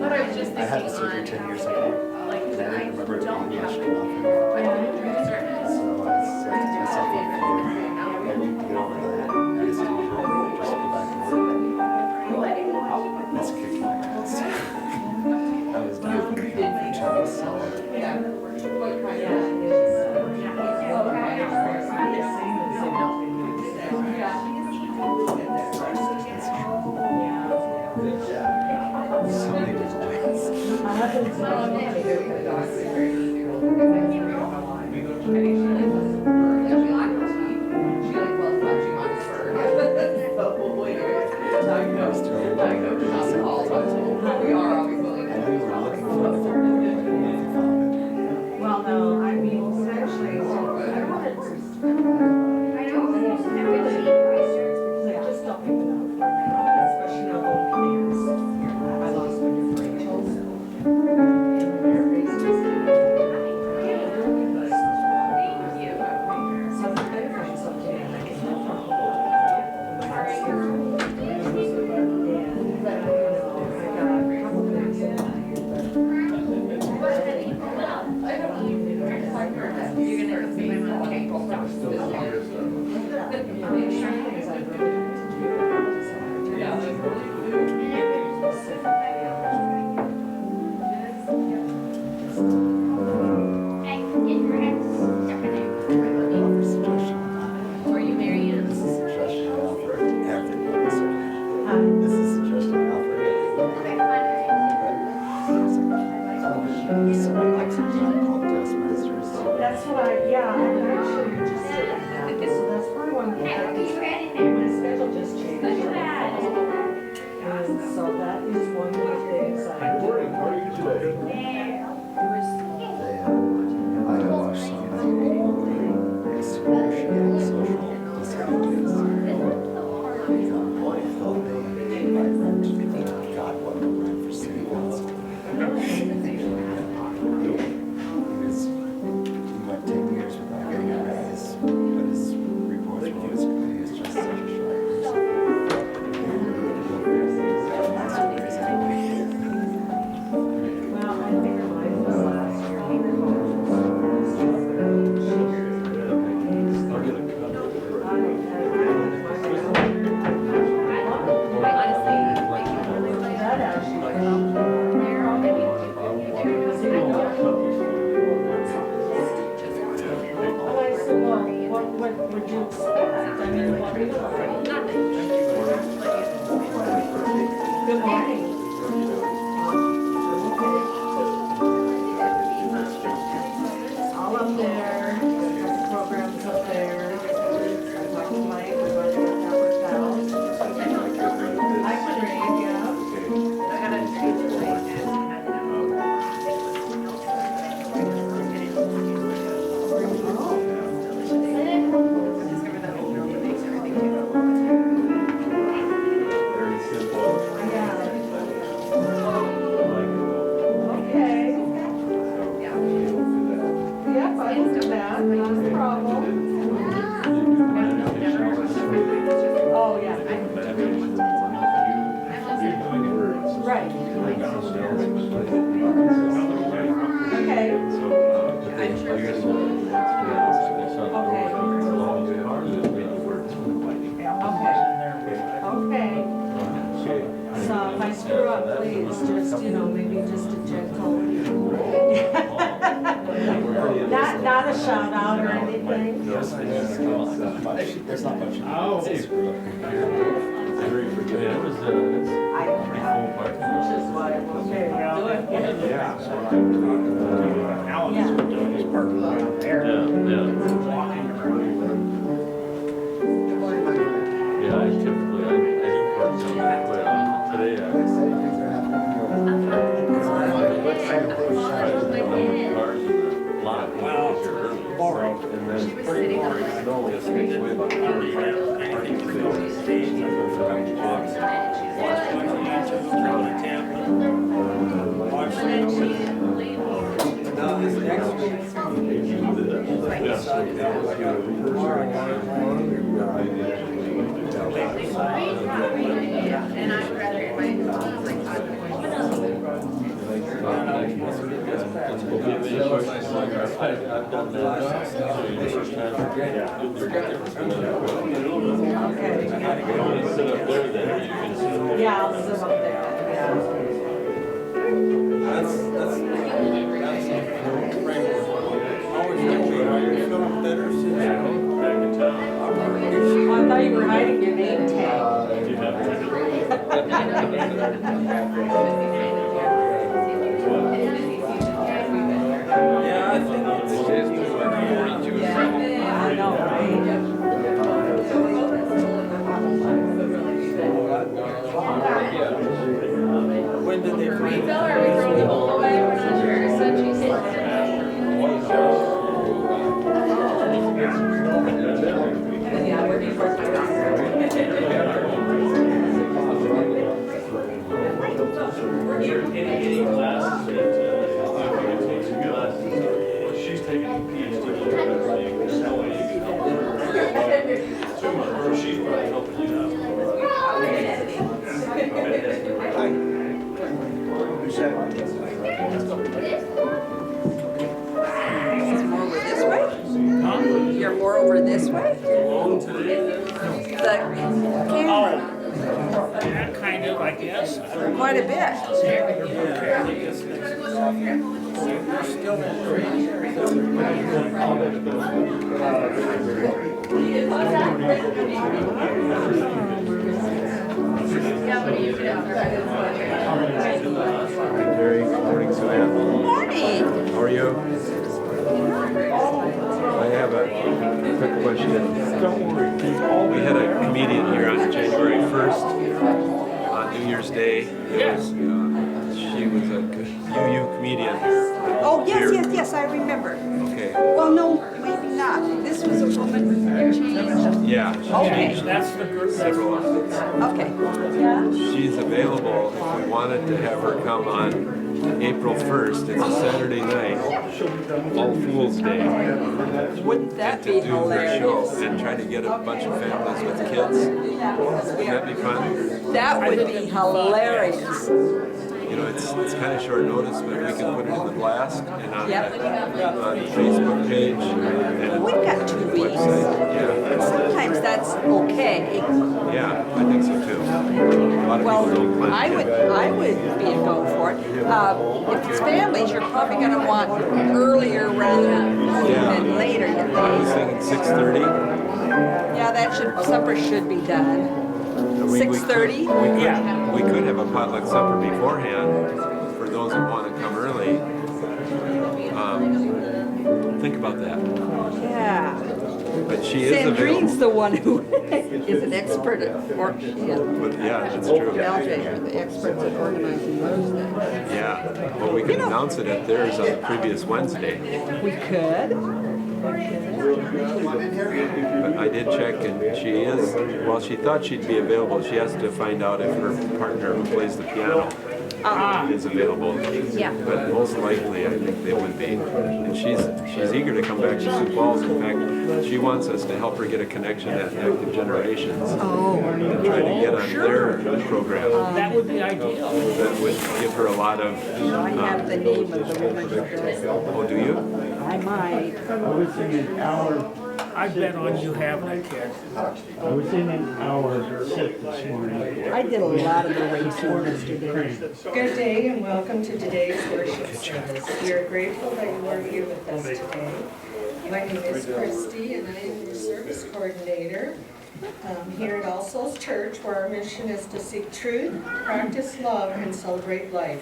But I was just I had thinking surgery on, 10 years ago. like, And that I I didn't remember don't being have much the nothing. certain. So I set myself up for a week to get over that anesthesia, just to go back to work. That's a kick in my ass. I was down for 2 weeks, so so many different ways. I was throwing I know you were looking for a different work, but I didn't know if you found it. Well, no, I mean, actually, I wanted to, because I just don't even know where they are, especially on old plans. I lost my differentials. And their bases. So the difference is okay, and I can help from the Offer suggestion. Were you Marianne? This is a suggestion I offer everyone. This is a suggestion I offer everyone. Someone likes a job called Toastmasters. That's what I'm actually just sitting now. So that's probably one of the things. My schedule just changed. And so that is one of the things I do. I watch so many people excruciating social disabilities. Boy, felt they, God, what a run for city council. He went 10 years without getting a raise, but his reports were always good. He was just such a sharp person. Got a massive raise anyway. Well, I think mine was last year. That actually. Well, I said, well, what would you expect? I mean, what would you Good morning. All up there, got the programs up there. I talked to Mike, we're going to get that worked out. I can read, yeah. Okay. Yep, I can do that, not a problem. Oh, yeah. Right. Okay. Okay. So if I screw up, please, just, maybe just a gentle. Not a shout out or anything. There's not much. Alan's been doing his parking lot out there. Walking around. Yeah, I typically, I do park some quite often. Today, Things are happening. cars in the lot. Boring. And then She was sitting on pretty snow, it's way about And I'd rather, if I, like, I've done that. So you just kind of, you'll get different from other equipment. Okay. You can only sit up there then, or you can sit up there. Yeah, I'll sit up there, yeah. That's framework. Always been me, right? You're feeling better since Back in town. Oh, I thought you were hiding your name tag. You have to. Yeah, I think it's just 42. I know, When did they find Refill or we throw the bowl away? We're not sure. So she Yeah, we're before Any classes that, you can take some classes, she's taking a PhD level, so there's no way you can help her. 2 months, or she's probably helping you out. It's more over this way? You're more over this way? Long today. The camera, Yeah, kind of, I guess. quite a bit. Terry, morning, Suzanne. Morning. How are you? I have a quick question. We had a comedian here on January 1st, on New Year's Day. Yes. She was a UU comedian. Oh, Here. yes, I remember. Okay, Well, no, maybe not. This was a woman. yeah, she Okay. changed That's the group. several outfits. Okay. Yeah? She's available if we wanted to have her come on April 1st. It's a Saturday night, All Fool's Day. Wouldn't that And be to do her show hilarious? and try to get a bunch of families with kids. Wouldn't that be fun? That would be hilarious. You know, it's kind of short notice, but we can put it in the blast and on Yep. the Facebook page and We've got 2 weeks. website. Sometimes that's okay. Yeah, I think so too. A lot of Well, people don't plan I to would, get- I would be a go for it. If it's families, you're probably gonna want earlier rather than later, you I was think. thinking 6:30. Yeah, that should, supper should be done. We- 6:30? We could have a potluck supper beforehand for those that want to come early. Think about that. Yeah. But she is Sandrine's available. the one who is an expert at, or she is. But yeah, that's true. LJ are the experts at organizing those things. Yeah, well, we could announce it at theirs on the previous Wednesday. We could. But I did check and she is, well, she thought she'd be available. She has to find out if her partner who plays the piano is available. Yeah. But most likely, I think they would be. And she's eager to come back to Sioux Falls. In fact, she wants us to help her get a connection at Active Generations Oh, and try to get on their program. That would be ideal. That would give her a lot of, I have the name of the woman who does it. oh, do you? I might. I bet on you having a kid. I was in an hour sick this morning. I did a lot of the racing yesterday. Good day and welcome to today's worship service. We are grateful that you are here with us today. My name is Christy and I am your service coordinator here at All Souls Church, where our mission is to seek truth, practice love, and celebrate life.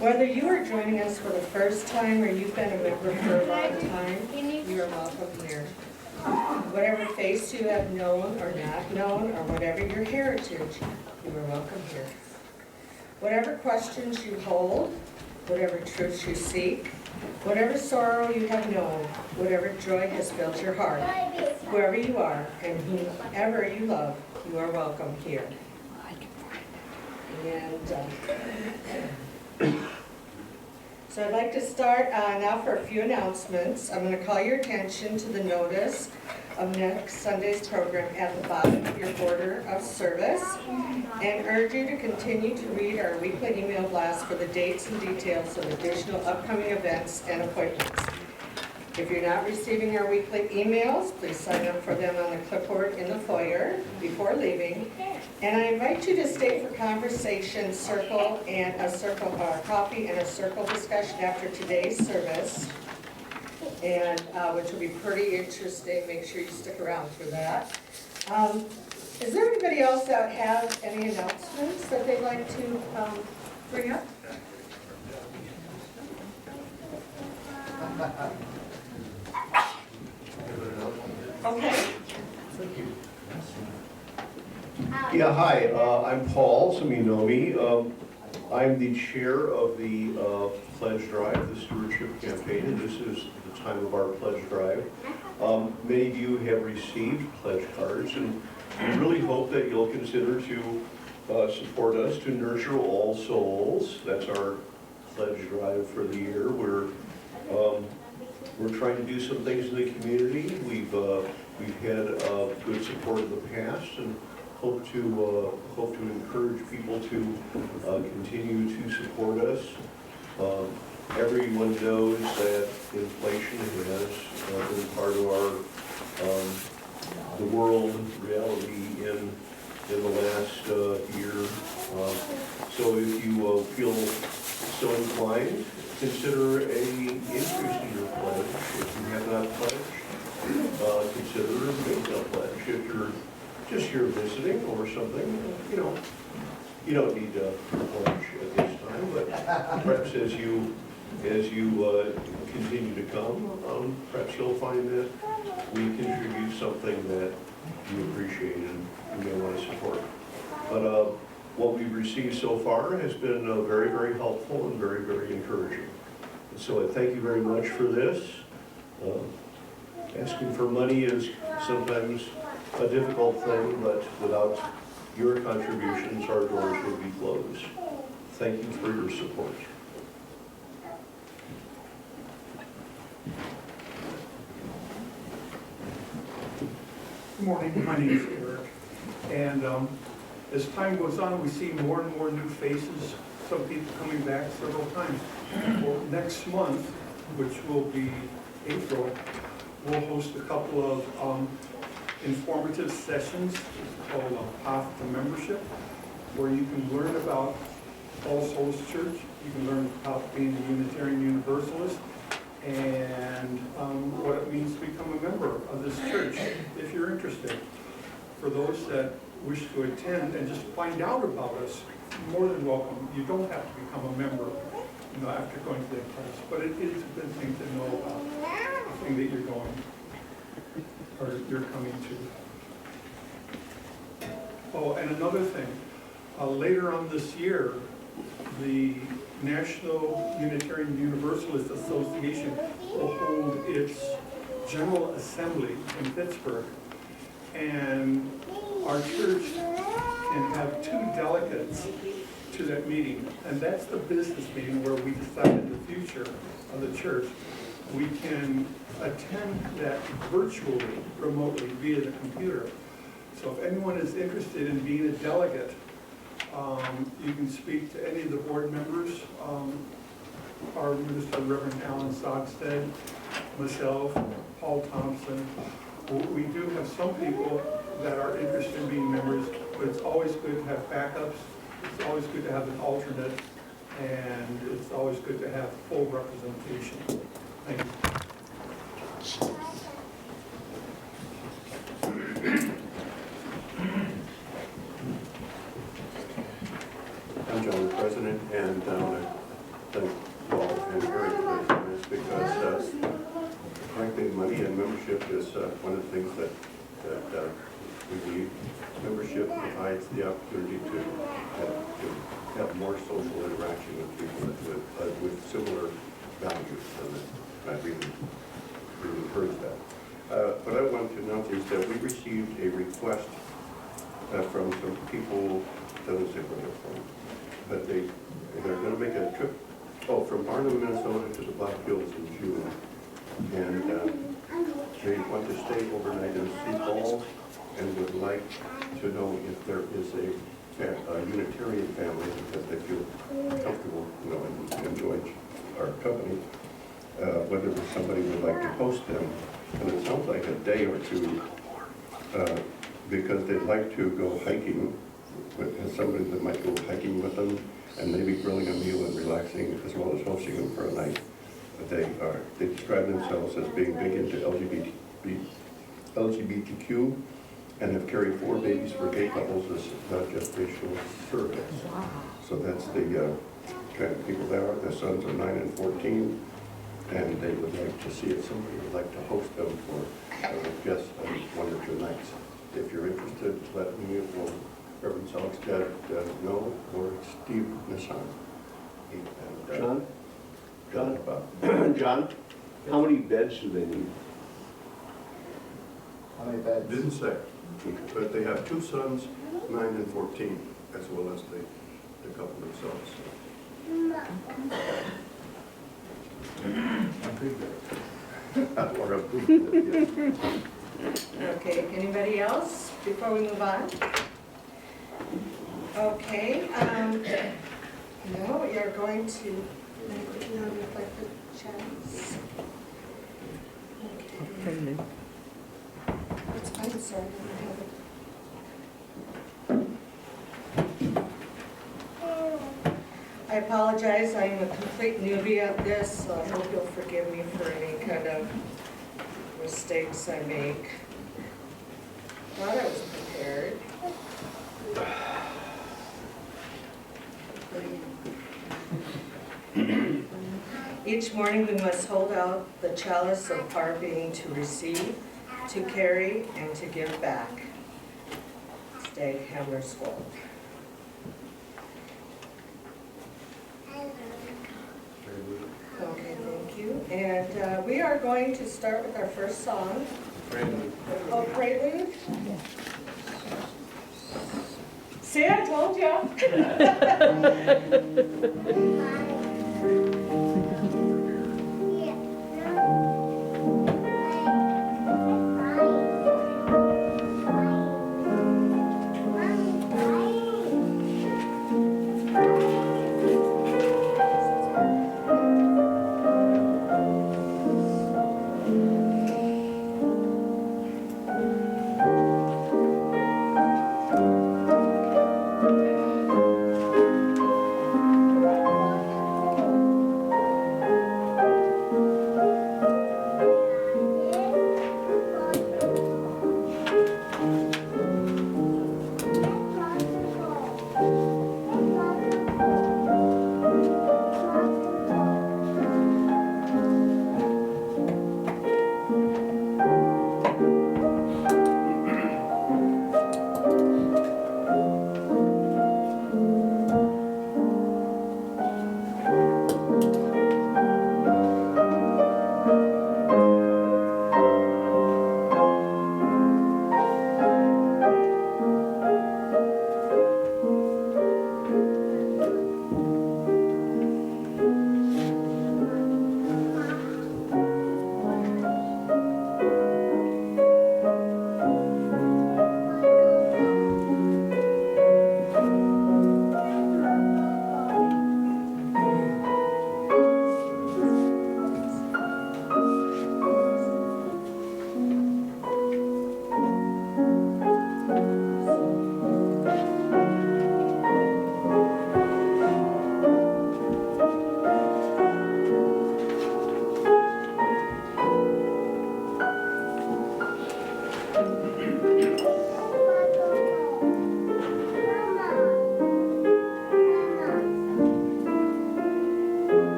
Whether you are joining us for the first time or you've been a member for a long time, you are welcome here. Whatever faith you have known or not known, or whatever your heritage, you are welcome here. Whatever questions you hold, whatever truths you seek, whatever sorrow you have known, whatever joy has filled your heart, whoever you are and whomever you love, you are welcome here. And so I'd like to start now for a few announcements. I'm going to call your attention to the notice of next Sunday's program at the bottom of your order of service and urge you to continue to read our weekly email blast for the dates and details of additional upcoming events and appointments. If you're not receiving our weekly emails, please sign up for them on the clipboard in the foyer before leaving. And I invite you to stay for conversation circle and a circle, coffee and a circle discussion after today's service, and which will be pretty interesting. Make sure you stick around for that. Is there anybody else that have any announcements that they'd like to bring up? Okay. Yeah, hi, I'm Paul, some of you know me. I'm the chair of the pledge drive, the stewardship campaign, and this is the time of our pledge drive. Many of you have received pledge cards, and we really hope that you'll consider to support us to nurture all souls. That's our pledge drive for the year. We're trying to do some things in the community. We've had good support in the past, and hope to encourage people to continue to support us. Everyone knows that inflation has been part of our the world reality in the last year. So if you feel so inclined, consider an increase in your pledge. If you have not pledged, consider making a pledge. If you're just here visiting or something, you don't need to pledge at this time, but perhaps as you continue to come, perhaps you'll find that we contribute something that you appreciate and you may want to support. But what we've received so far has been very, very helpful and very, very encouraging. So I thank you very much for this. Asking for money is sometimes a difficult thing, but without your contributions, our doors would be closed. Thank you for your support. Good morning, my name is Eric, and as time goes on, we see more and more new faces, some people coming back several times. Well, next month, which will be April, we'll host a couple of informative sessions. It's called Path to Membership, where you can learn about All Souls Church, you can learn about being a Unitarian Universalist, and what it means to become a member of this church, if you're interested. For those that wish to attend and just find out about us, more than welcome. You don't have to become a member, after going to that class, but it is a good thing to know about the thing that you're going, or you're coming to. Oh, and another thing, later on this year, the National Unitarian Universalist Association will hold its General Assembly in Pittsburgh, and our church can have 2 delegates to that meeting, and that's the business meeting where we decided the future of the church. We can attend that virtually, remotely, via the computer. So if anyone is interested in being a delegate, you can speak to any of the board members, our minister, Reverend Alan Sogstead, myself, Paul Thompson. We do have some people that are interested in being members, but it's always good to have backups. It's always good to have an alternate, and it's always good to have full representation. Thank you. I'm John, the president, and I want to thank Paul and Eric for this because frankly, money and membership is one of the things that we need. Membership provides the opportunity to have more social interaction with people with similar values, and I really encourage that. What I want to announce is that we received a request from some people, doesn't say where they're from, but they're going to make a trip from Barnum, Minnesota to the Black Hills in June, and they want to stay overnight in Sioux Falls and would like to know if there is a Unitarian family, because they feel comfortable, and enjoy our company. whether somebody would like to host them. And it sounds like a day or two, because they'd like to go hiking, with somebody that might go hiking with them, and maybe grilling a meal and relaxing, as well as hosting them for a night. They describe themselves as being big into LGBTQ, and have carried 4 babies for gay couples as gestational surrogates. So that's the kind of people they are. Their sons are 9 and 14, and they would like to see if somebody would like to host them for just 1 or 2 nights. If you're interested, let me or Reverend Selkstad know, or Steve Nissan. John, how many beds do they need? How many beds? Didn't say, but they have 2 sons, 9 and 14, as well as the couple themselves. Or a big bed, yes. Okay, anybody else before we move on? Okay, no, you're going to, reflected chats. Okay. That's fine, sorry. I apologize, I'm a complete newbie at this, so I hope you'll forgive me for any kind of mistakes I make. Thought I was prepared. Each morning we must hold out the chalice of our being to receive, to carry, and to give back. Stay Hammerswell. Okay, thank you. And we are going to start with our first song. Prelude. Oh, Prelude? See, I told you.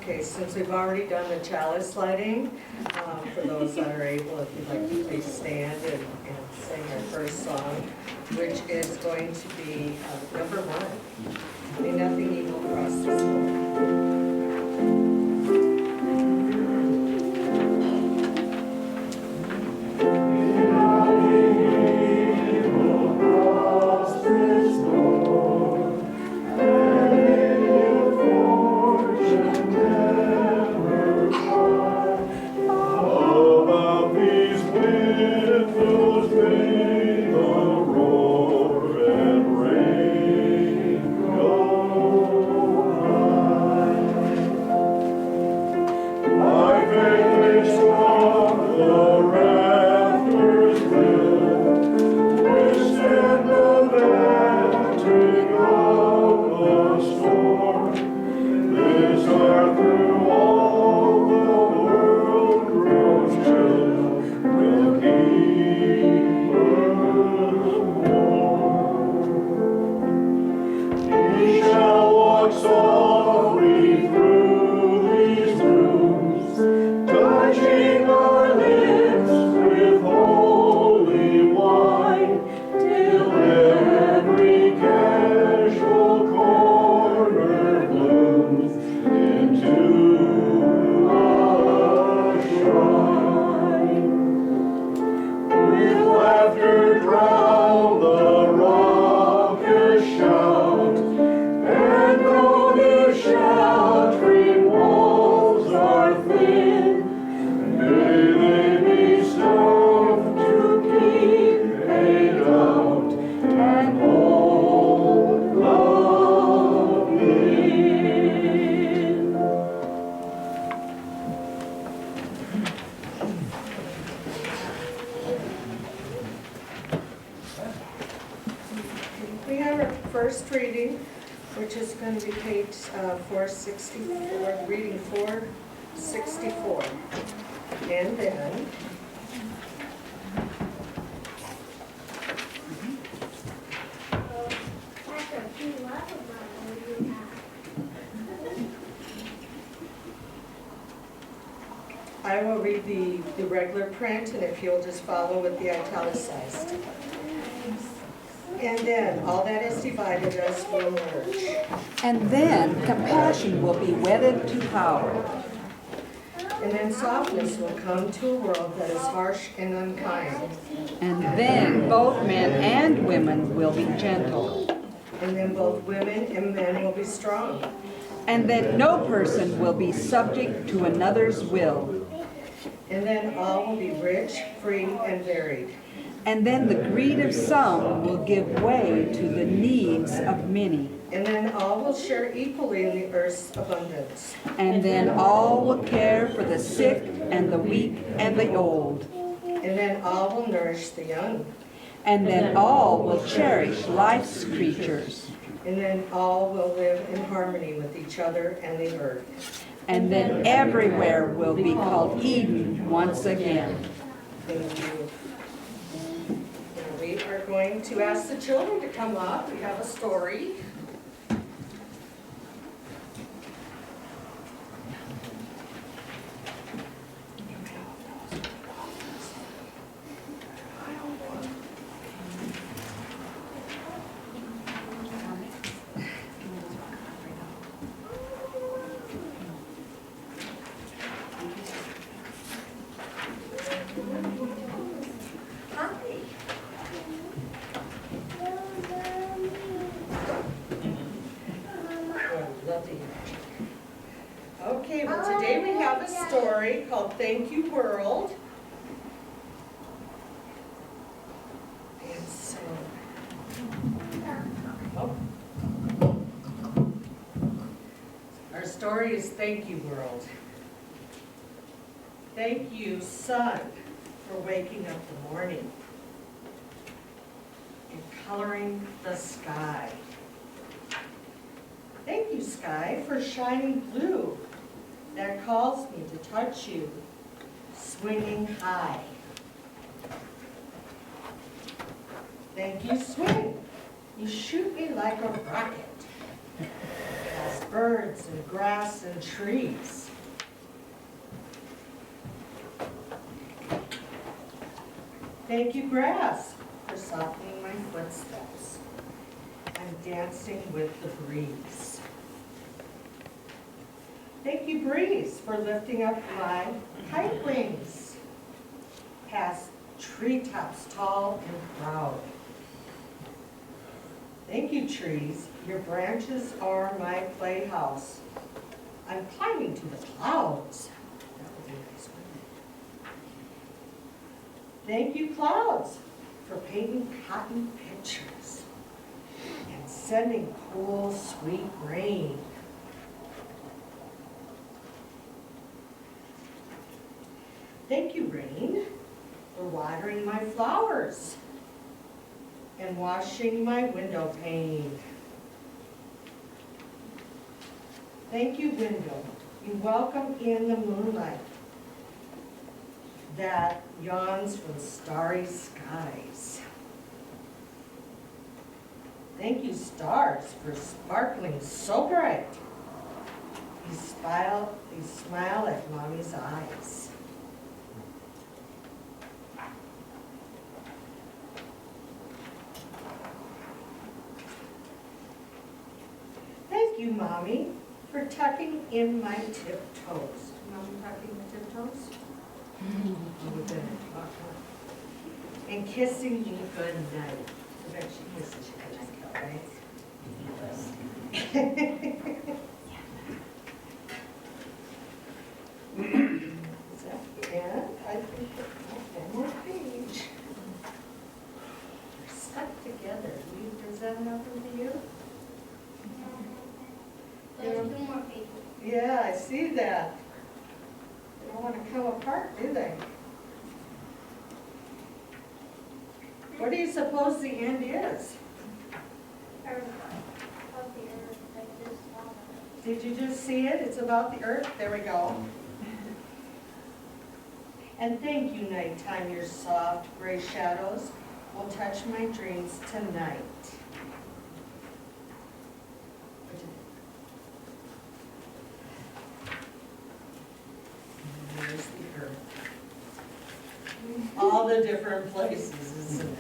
Okay, since we've already done the chalice lighting, for those that are able, if you'd like to please stand and sing our first song, which is going to be number 1, May Nothing Evil Cross This World. Above these windows may the roar and rain go by. My faith is strong, the rafters built, withstand the bantering of the storm. This earth through all the world grows chill, will keep us warm. He shall walk softly through these rooms, touching our lips with holy wine, till every casual corner blooms into a shrine. With laughter drown the raucous shout, and though the sheltering walls are thin, may they be stuffed to keep hate out and hold love in. We have our first reading, which is going to be page 464, reading 464. And then I will read the regular print, and if you'll just follow with the italicized. And then all that is divided us will merge. And then compassion will be wedded to power. And then softness will come to a world that is harsh and unkind. And then both men and women will be gentle. And then both women and men will be strong. And then no person will be subject to another's will. And then all will be rich, free, and varied. And then the greed of some will give way to the needs of many. And then all will share equally in the earth's abundance. And then all will care for the sick and the weak and the old. And then all will nourish the young. And then all will cherish life's creatures. And then all will live in harmony with each other and the earth. And then everywhere will be called Eden once again. Thank you. And we are going to ask the children to come up. We have a story. Okay, well today we have a story called Thank You World. And so, our story is Thank You World. Thank you, sun, for waking up the morning and coloring the sky. Thank you, sky, for shining blue that calls me to touch you, swinging high. Thank you, swing. You shoot me like a rocket Past birds and grass and trees. Thank you, grass, for softening my footsteps. I'm dancing with the breeze. Thank you, breeze, for lifting up my kite wings past treetops tall and proud. Thank you, trees. Your branches are my playhouse. I'm climbing to the clouds. That would be a nice one. Thank you, clouds, for painting cotton pictures and sending cool, sweet rain. Thank you, rain, for watering my flowers and washing my window pane. Thank you, window. You welcome in the moonlight that yawns from starry skies. Thank you, stars, for sparkling so bright. You smile at mommy's eyes. Thank you, Mommy, for tucking in my tiptoes. Mommy tucking the tiptoes? Oh, we better talk, huh? And kissing me good night. I bet she kisses you good night, right? Is that the end? I think one more page. They're stuck together. Does that happen to you? There's 2 more pages. Yeah, I see that. They don't want to come apart, do they? What do you suppose the end is? Did you just see it? It's about the earth. There we go. And thank you, nighttime, your soft gray shadows will touch my dreams tonight. There's the earth. All the different places, isn't it?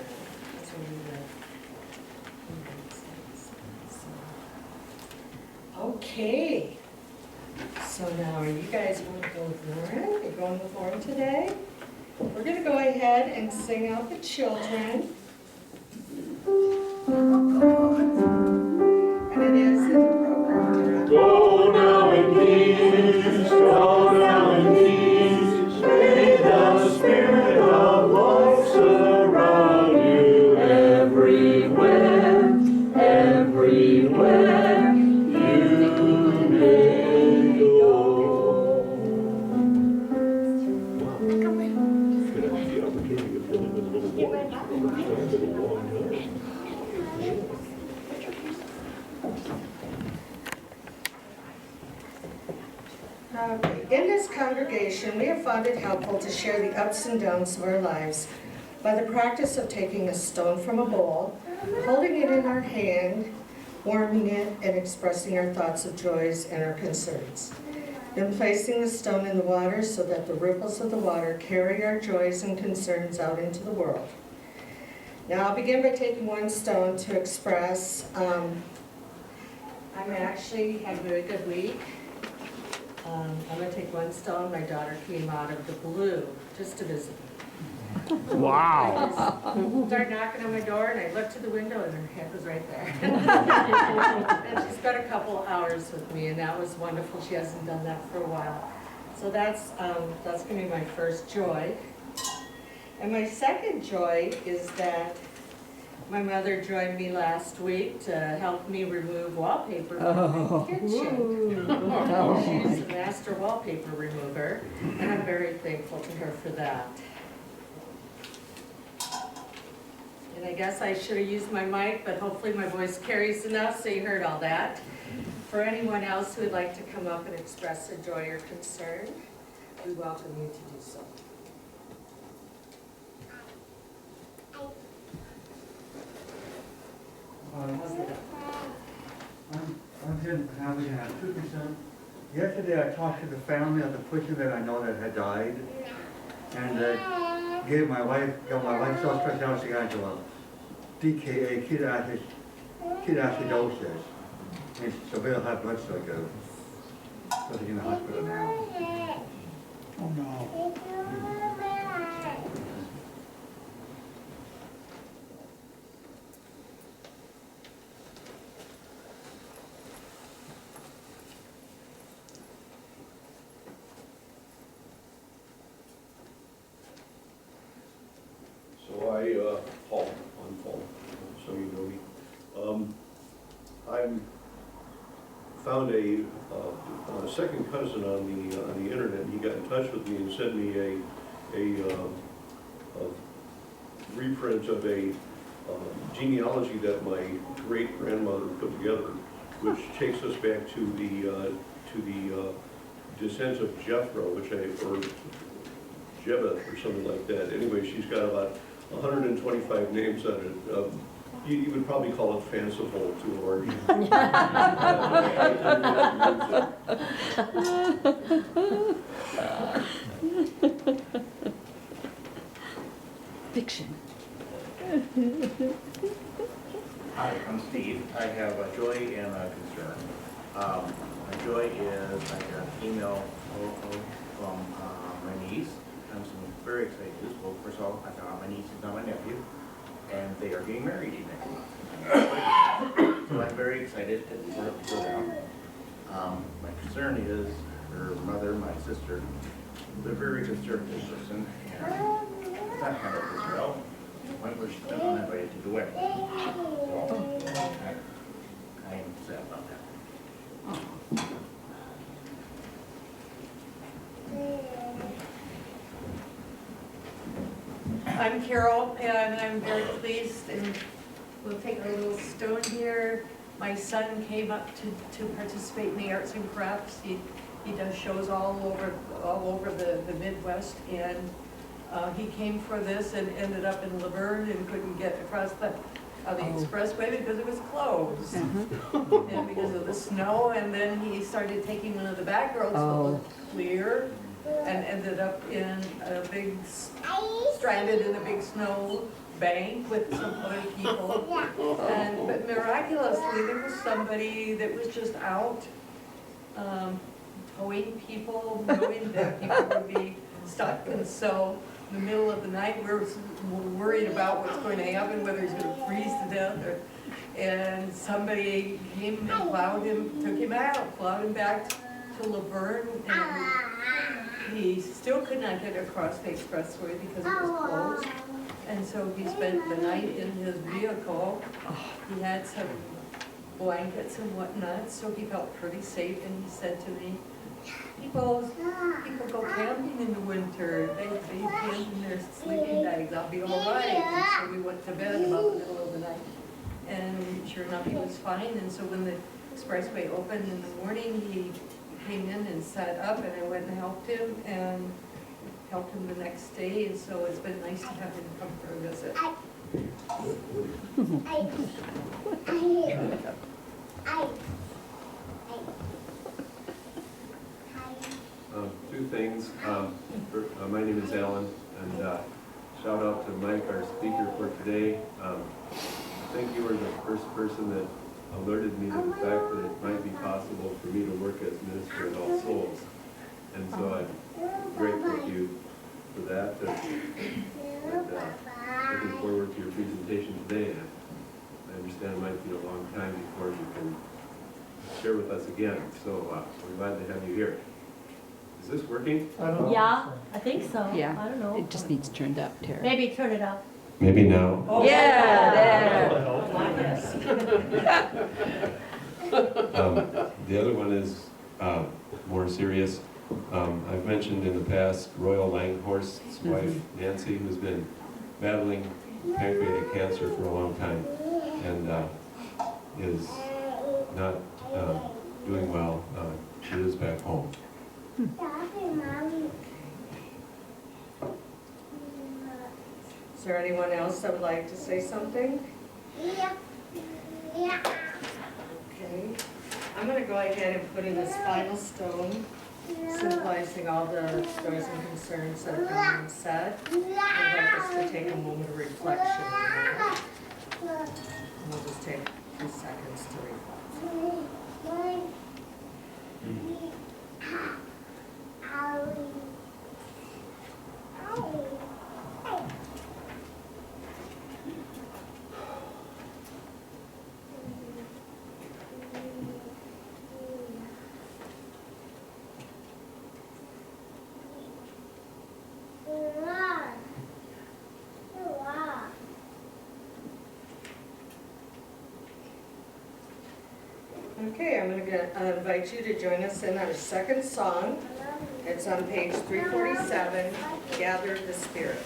That's what we did. Okay. So now, are you guys going to go with Lauren? You're going with Lauren today? We're going to go ahead and sing out the children. And it is in the program. Go now in peace, go now in peace, may the spirit of love surround you everywhere, everywhere you may go. Gonna have the opportunity to fill in with a little more. It's been a long time. In this congregation, we have found it helpful to share the ups and downs of our lives by the practice of taking a stone from a bowl, holding it in our hand, warming it, and expressing our thoughts of joys and our concerns. Then placing the stone in the water so that the ripples of the water carry our joys and concerns out into the world. Now I'll begin by taking one stone to express, I'm actually had a very good week. I'm going to take one stone. My daughter came out of the blue just to visit me. Wow. Started knocking on my door, and I looked to the window, and her head was right there. And she spent a couple hours with me, and that was wonderful. She hasn't done that for a while. So that's going to be my first joy. And my second joy is that my mother joined me last week to help me remove wallpaper from my kitchen. She's a master wallpaper remover, and I'm very thankful to her for that. And I guess I should have used my mic, but hopefully my voice carries enough so you heard all that. For anyone else who would like to come up and express a joy or concern, we welcome you to do so. How's it? Washington, Havana, 2%. Yesterday I talked to the family of the person that I know that had died, and got my wife so stressed out she got into a DKA, ketoacidosis, and severe high blood sugar. So she's in the hospital now. Oh, no. So Paul, I'm Paul, so you know me. I'm found a second cousin on the internet. He got in touch with me and sent me a reprint of a genealogy that my great grandmother put together, which takes us back to the descent of Jethro, or Jebeth or something like that. Anyway, she's got about 125 names on it. You would probably call it fanciful to a large Fiction. Hi, I'm Steve. I have a joy and a concern. My joy is I got an email from my niece. I'm very excited. Well, first of all, I found my niece and my nephew, and they are getting married next month. So I'm very excited for them. My concern is her mother, my sister, is a very conservative person, and it's not kind of this well. One where she's not invited to the wedding. So I am sad about that. I'm Carol, and I'm very pleased, and we'll take our little stone here. My son came up to participate in the arts and crafts. He does shows all over the Midwest, and he came for this and ended up in Laverne and couldn't get across the expressway because it was closed. And because of the snow, and then he started taking one of the back roads that looked clear, and ended up in stranded in a big snow bank with some other people. But miraculously, there was somebody that was just out towing people, knowing that people would be stuck. And so in the middle of the night, we were worried about what's going to happen, whether he's going to freeze to death, and somebody came and plowed him, took him out, plowed him back to Laverne, and he still could not get across the expressway because it was closed. And so he spent the night in his vehicle. He had some blankets and whatnot, so he felt pretty safe. And he said to me, people go camping in the winter. They camp in their sleeping bags. I'll be all right. And so we went to bed about the middle of the night. And sure enough, he was fine. And so when the expressway opened in the morning, he came in and sat up, and I went and helped him the next day, and so it's been nice to have him come for a visit. Two things. My name is Alan, and shout out to Mike, our speaker for today. I think you were the first person that alerted me to the fact that it might be possible for me to work as minister at All Souls. And so I'm grateful to you for that. Looking forward to your presentation today. And I understand it might be a long time before you can share with us again. So we're glad to have you here. Is this working? Yeah, I think so. Yeah. I don't know. It just needs turned up, Terry. Maybe turn it up. Maybe now. Oh, Yeah, there. The other one is more serious. I've mentioned in the past Royal Langhorst's wife, Nancy, who's been battling pancreatic cancer for a long time and is not doing well. She is back home. Is there anyone else that would like to say something? Okay. I'm I'm gonna go ahead and put in this final stone, symbolizing all the stories and concerns that have been said. I'd like us to take a moment of reflection. And we'll just take 2 seconds to reflect. Okay, I'm going to invite you to join us in our second song. It's on page 347, Gather the Spirit.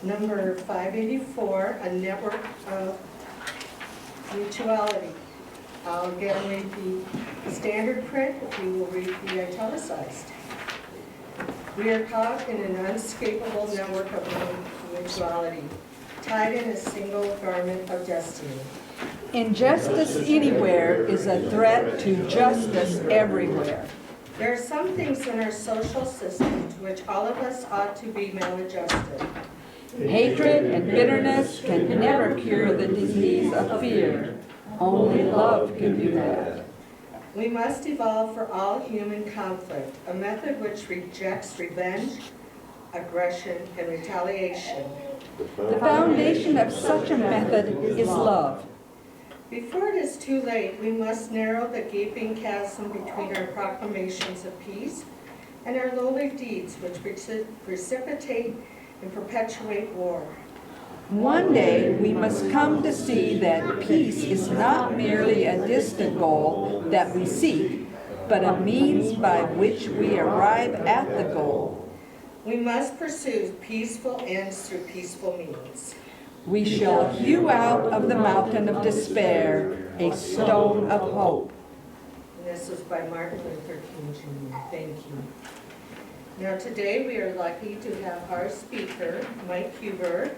Number 584, A Network of Mutuality. I'll again read the standard print, if you will read the italicized. We are caught in an unescapable network of mutuality, tied in a single garment of destiny. Injustice anywhere is a threat to justice everywhere. There are some things in our social system to which all of us ought to be maladjusted. Hatred and bitterness can never cure the disease of fear. Only love can do that. We must evolve for all human conflict, a method which rejects revenge, aggression, and retaliation. The foundation of such a method is love. Before it is too late, we must narrow the gaping chasm between our proclamations of peace and our lowly deeds which precipitate and perpetuate war. One day, we must come to see that peace is not merely a distant goal that we seek, but a means by which we arrive at the goal. We must pursue peaceful ends through peaceful means. We shall hew out of the mountain of despair a stone of hope. And this was by Martin Luther King Jr. Thank you. Now today we are lucky to have our speaker, Mike Huber.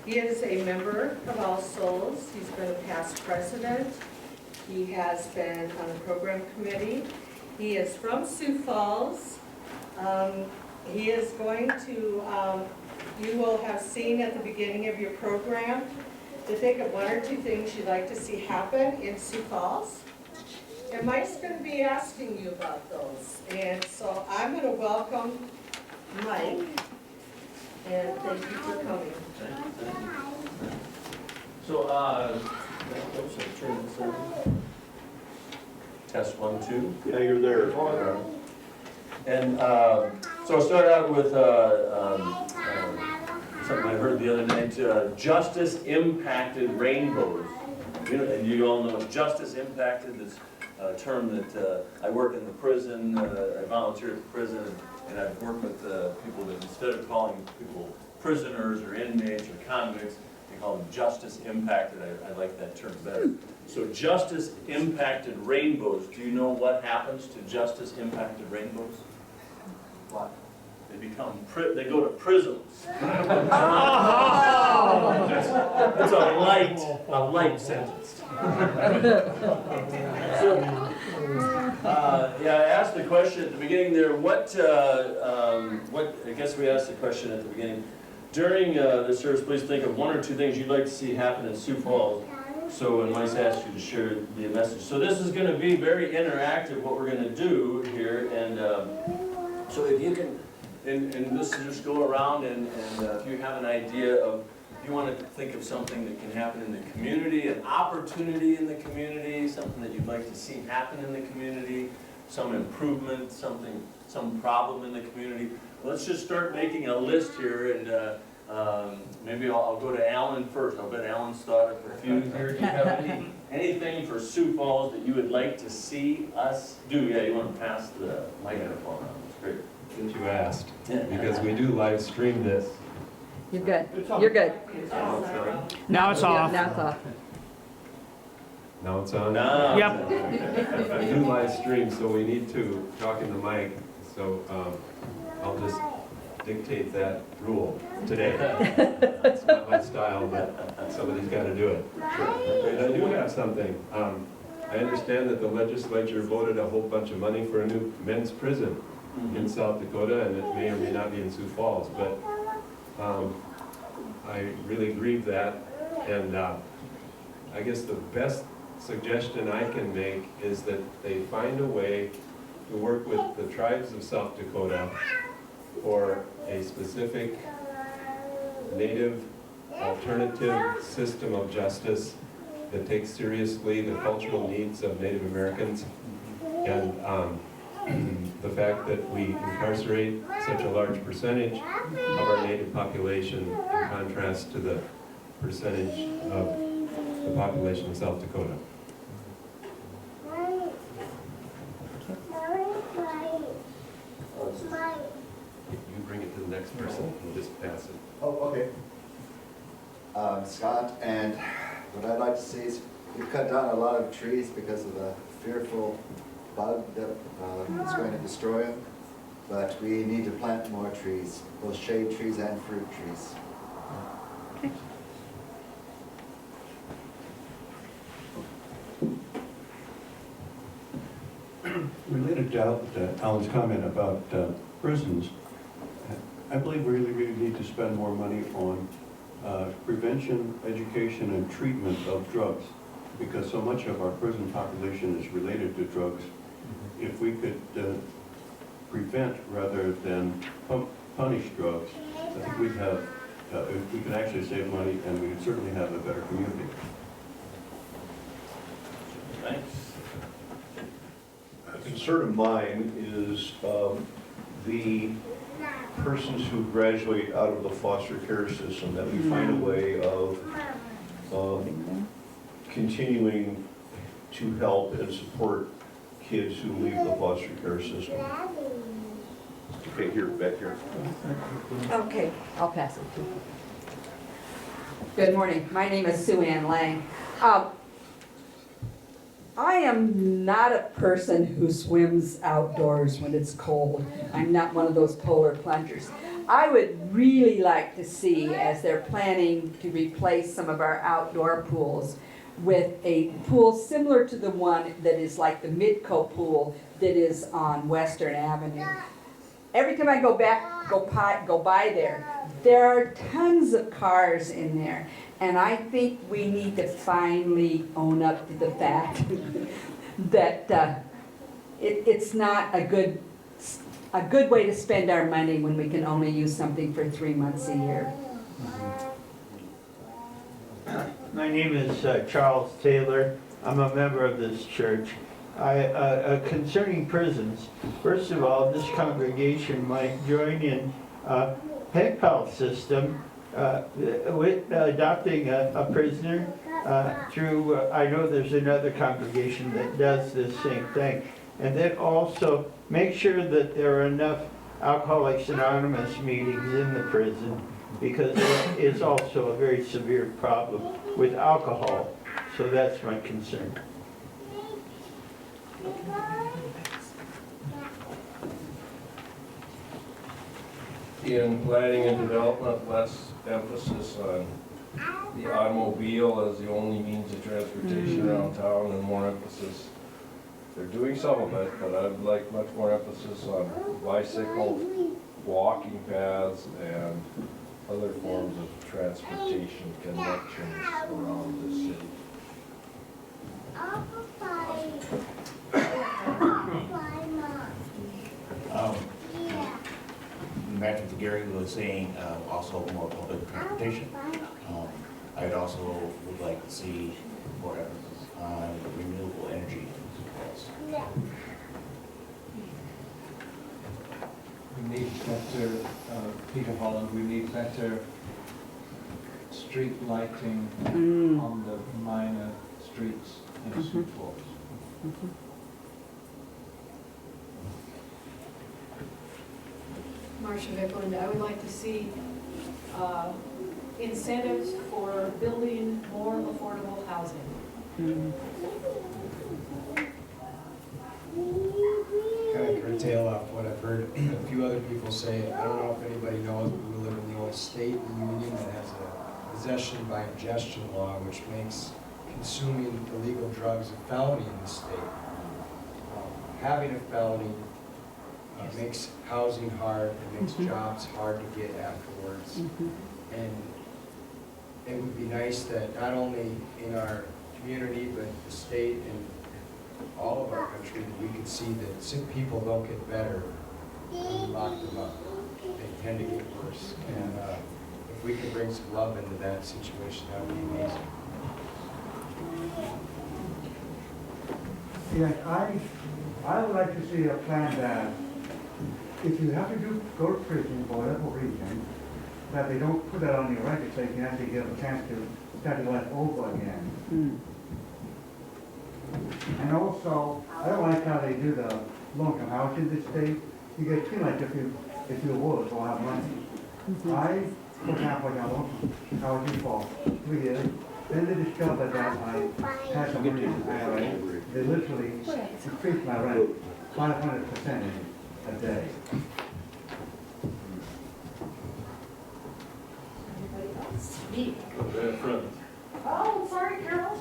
He is a member of All Souls. He's been a past president. He has been on the program committee. He is from Sioux Falls. He is going to, you will have seen at the beginning of your program, to think of one or two things you'd like to see happen in Sioux Falls. And Mike's going to be asking you about those. And so I'm going to welcome Mike. And thank you for coming. So, turn this on. Test 1, 2. Yeah, you're there. And so I'll start out with something I heard the other night, justice impacted rainbows. You know, and you all know justice impacted, this term that I work in the prison, I volunteer at the prison, and I've worked with people that instead of calling people prisoners or inmates or convicts, they call them justice impacted. I like that term better. So justice impacted rainbows. Do you know what happens to justice impacted rainbows? What? They go to prisons. That's a light sentence. Yeah, I asked the question at the beginning there, I guess we asked the question at the beginning. During the service, please think of one or two things you'd like to see happen in Sioux Falls. So when Mike asked you to share the message. So this is going to be very interactive, what we're going to do here. And so if you can, and this is just go around and if you have an idea of, if you want to think of something that can happen in the community, an opportunity in the community, something that you'd like to see happen in the community, some improvement, some problem in the community. Let's just start making a list here, and maybe I'll go to Alan first. I'll bet Alan's thought of a few here. Do you have anything for Sioux Falls that you would like to see us do? Yeah, you want to pass the microphone on. That's great. Since you asked, because we do live stream this. You're good. You're good. Now it's off. Now it's off. Now it's on? No. Yep. We do live stream, so we need to talk in the mic. So I'll just dictate that rule today. It's not my style, but somebody's got to do it. And I do have something. I understand that the legislature voted a whole bunch of money for a new men's prison in South Dakota, and it may or may not be in Sioux Falls, but I really grieve that. And I guess the best suggestion I can make is that they find a way to work with the tribes of South Dakota for a specific native alternative system of justice that takes seriously the cultural needs of Native Americans and the fact that we incarcerate such a large percentage of our native population in contrast to the percentage of the population of South Dakota. You bring it to the next person and just pass it. Oh, okay. Scott, and what I'd like to see is we've cut down a lot of trees because of the fearful bug that is going to destroy them, but we need to plant more trees, both shade trees and fruit trees. Related to Alan's comment about prisons, I believe we really need to spend more money on prevention, education, and treatment of drugs, because so much of our prison population is related to drugs. If we could prevent rather than punish drugs, I think we'd have, we could actually save money, and we would certainly have a better community. Thanks. A concern of mine is the persons who graduate out of the foster care system, that we find a way of continuing to help and support kids who leave the foster care system. Okay, here, back here. Okay, I'll pass it to you. Good morning, my name is Sue Ann Lang. I am not a person who swims outdoors when it's cold. I'm not one of those polar plungers. I would really like to see, as they're planning to replace some of our outdoor pools, with a pool similar to the one that is like the Midco pool that is on Western Avenue. Every time I go by there are tons of cars in there. And I think we need to finally own up to the fact that it's not a good way to spend our money when we can only use something for 3 months a year. My name is Charles Taylor. I'm a member of this church. Concerning prisons, first of all, this congregation might join in PEGPAL system with adopting a prisoner through, I know there's another congregation that does this same thing. And then also make sure that there are enough Alcoholics Anonymous meetings in the prison, because it is also a very severe problem with alcohol. So that's my concern. In planning and development, less emphasis on the automobile as the only means of transportation around town, and more emphasis, they're doing some of it, but I'd like much more emphasis on bicycle, walking paths, and other forms of transportation connections around the city. Back to Gary was saying, also more public transportation. I'd also would like to see more emphasis on renewable energy. We need better, Peter Holland, we need better street lighting on the minor streets in Sioux Falls. Marcia Vickland, I would like to see incentives for building more affordable housing. Kind of curtail off what I've heard a few other people say. I don't know if anybody knows, but we live in the old state union that has a possession by ingestion law, which makes consuming illegal drugs a felony in the state. Having a felony makes housing hard, it makes jobs hard to get afterwards. And it would be nice that not only in our community, but the state and all of our country, that we can see that sick people don't get better when we lock them up. They tend to get worse. And if we could bring some love into that situation, that would be amazing. Yes, I would like to see a plan that if you have to go to prison for whatever reason, that they don't put that on your record so you can actually get a chance to start your life over again. And also, I don't like how they do the low-income housing in this state. You get penalized if you work or have money. I, for example, got low-income housing for 3 years. Then they discovered that I had some money in the IRA. They literally increased my rent 500% a day. Me. Oh, sorry, Carol.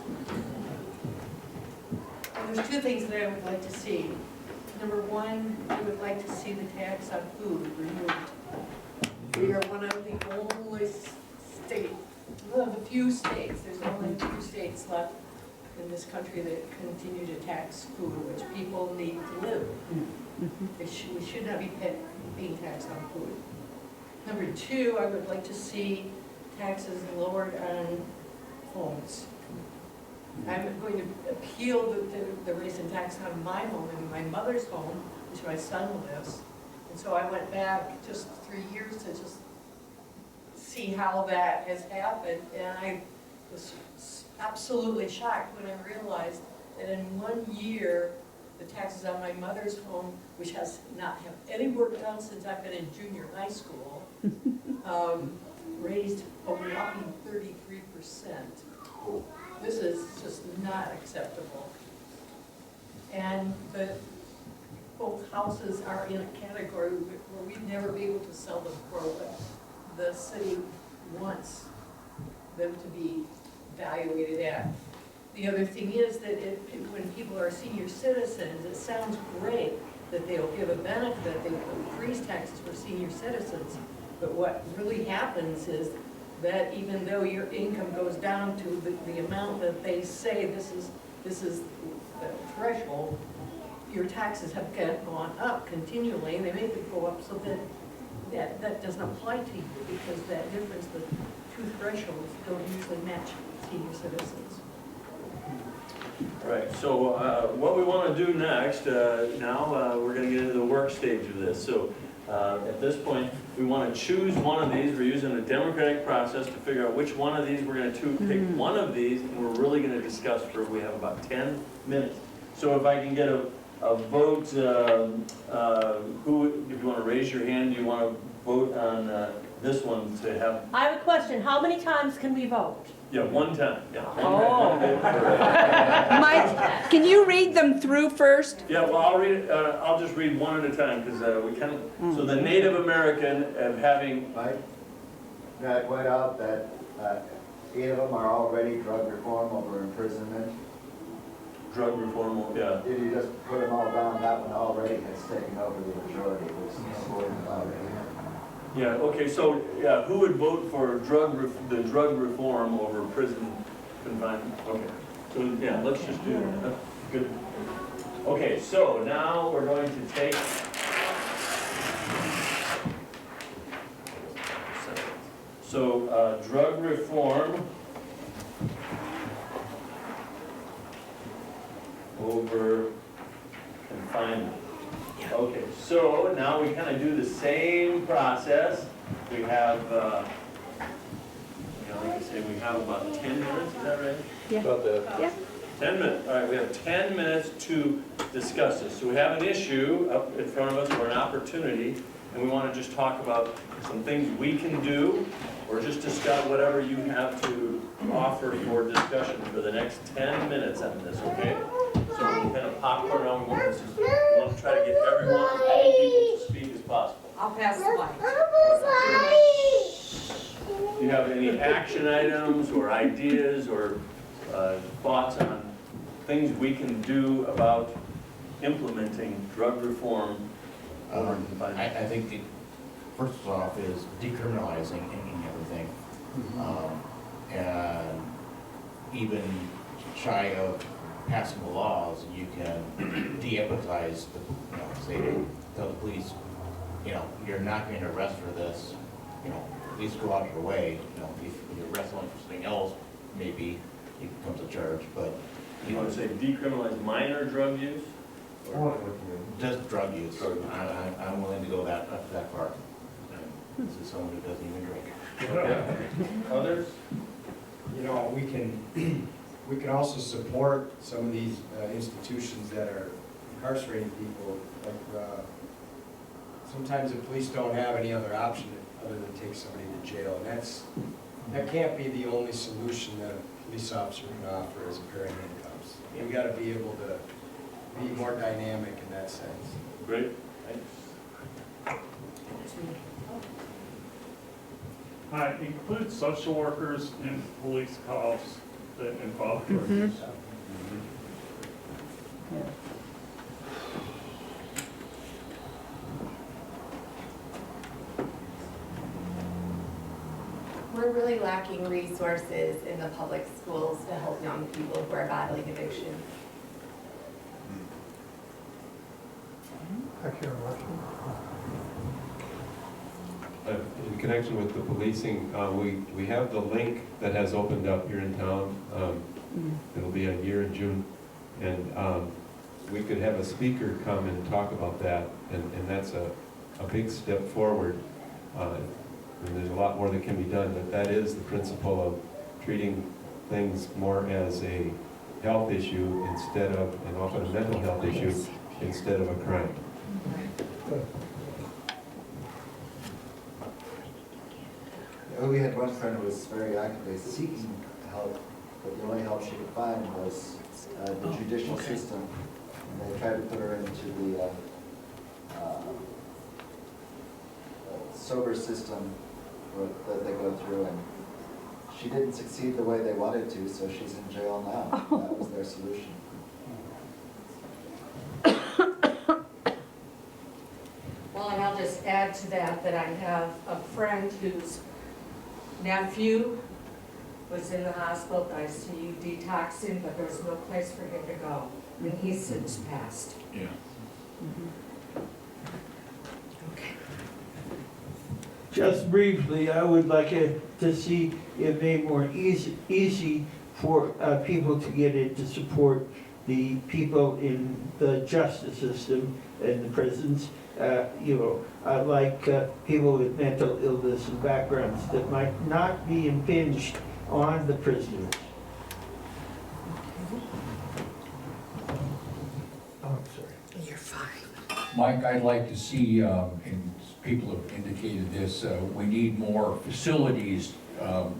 Well, there's two things that I would like to see. Number one, I would like to see the tax on food removed. We are one of the only states, one of the few states, there's only a few states left in this country that continue to tax food, which people need to live. We should not be being taxed on food. Number two, I would like to see taxes lowered on homes. I'm going to appeal the recent tax on my home and my mother's home, which my son lives, And so I went back just 3 years to just see how that has happened, and I was absolutely shocked when I realized that in 1 year, the taxes on my mother's home, which has not had any work done since I've been in junior high school, raised a whopping 33%. This is just not acceptable. And both houses are in a category where we'd never be able to sell them for what the city wants them to be evaluated at. The other thing is that when people are senior citizens, it sounds great that they'll give a benefit, they will freeze taxes for senior citizens. But what really happens is that even though your income goes down to the amount that they say this is the threshold, your taxes have gone up continually, and they make it go up so that doesn't apply to you, because that difference, the two thresholds, don't usually match senior citizens. Right, so what we want to do next, now we're going to get into the work stage of this. So at this point, we want to choose one of these. We're using a democratic process to figure out which one of these we're going to pick one of these, and we're really going to discuss for, we have about 10 minutes. So if I can get a vote, who, if you want to raise your hand, you want to vote on this one to have? I have a question. How many times can we vote? Yeah, one time. Yeah. Oh. Mike, can you read them through first? Yeah, well, I'll read it, I'll just read one at a time, because we kind of, so the Native American of having. Mike, may I point out that 8 of them are already drug reform over imprisonment? Drug reform, yeah. If you just put them all down, that one already has taken over the majority, which is important already. Yeah, okay, so, yeah, who would vote for the drug reform over prison confinement? Okay, so, yeah, let's just do that. Good. Okay, so now we're going to take drug reform over confinement. Okay, so now we kind of do the same process. We have, like I say, we have about 10 minutes, is that right? Yeah. About that. Yeah. 10 minutes, all right, we have 10 minutes to discuss this. So we have an issue up in front of us, or an opportunity, and we want to just talk about some things we can do, or just discuss whatever you have to offer for discussion for the next 10 minutes on this, okay? So we kind of popcorn around, we want to try to get everyone, as many people to speak as possible. I'll pass the mic. Do you have any action items or ideas or thoughts on things we can do about implementing drug reform? I think the first off is decriminalizing everything. And even shy of passing the laws, you can de-emphasize, say, tell the police, you're not going to arrest for this, at least go out your way. If you arrest someone for something else, maybe it becomes a charge, but. You want to say decriminalize minor drug use? Or just drug use. I'm willing to go that far. This is someone who doesn't even drink. Okay. Others? We can also support some of these institutions that are incarcerating people. Like sometimes the police don't have any other option other than take somebody to jail, and that can't be the only solution that a police officer can offer as a pair of handcuffs. We got to be able to be more dynamic in that sense. Great. Thanks. Include social workers in police calls that involve drug use. We're really lacking resources in the public schools to help young people who are battling addiction. In connection with the policing, we have the link that has opened up here in town. It'll be on here in June, and we could have a speaker come and talk about that, and that's a a big step forward. And there's a lot more that can be done, but that is the principle of treating things more as a health issue instead of, and often a mental health issue, instead of a crime. We had one friend who was very actively seeking help, but the only help she could find was the judicial system. And they tried to put her into the sober system that they go through, and she didn't succeed the way they wanted to, so she's in jail now. That was their solution. Well, and I'll just add to that, that I have a friend whose nephew was in the hospital, ICU, detoxing, but there was no place for him to go, and he's since passed. Yeah. Just briefly, I would like it to see it made more easy for people to get in to support the people in the justice system and the prisons. Like people with mental illness and backgrounds that might not be impinged on the prisoners. Oh, I'm sorry. You're fine. Mike, I'd like to see, and people have indicated this, we need more facilities,